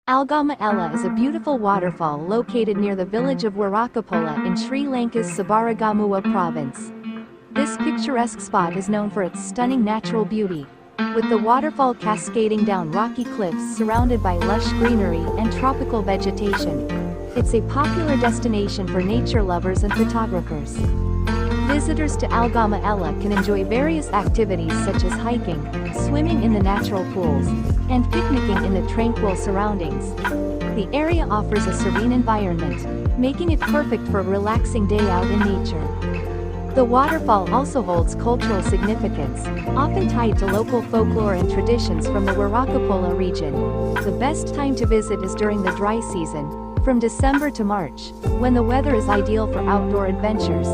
Algama Ella is a beautiful waterfall located near the village of Warakapola in Sri Lanka's Sabaragamuwa province. This picturesque spot is known for its stunning natural beauty, with the waterfall cascading down rocky cliffs surrounded by lush greenery and tropical vegetation. It's a popular destination for nature lovers and photographers. Visitors to Algama Ella can enjoy various activities such as hiking, swimming in the natural pools, and picnicking in the tranquil surroundings. The area offers a serene environment, making it perfect for a relaxing day out in nature. The waterfall also holds cultural significance, often tied to local folklore and traditions from the Warakapola region. The best time to visit is during the dry season, from December to March, when the weather is ideal for outdoor adventures.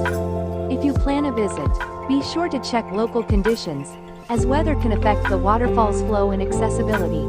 If you plan a visit, be sure to check local conditions, as weather can affect the waterfall's flow and accessibility.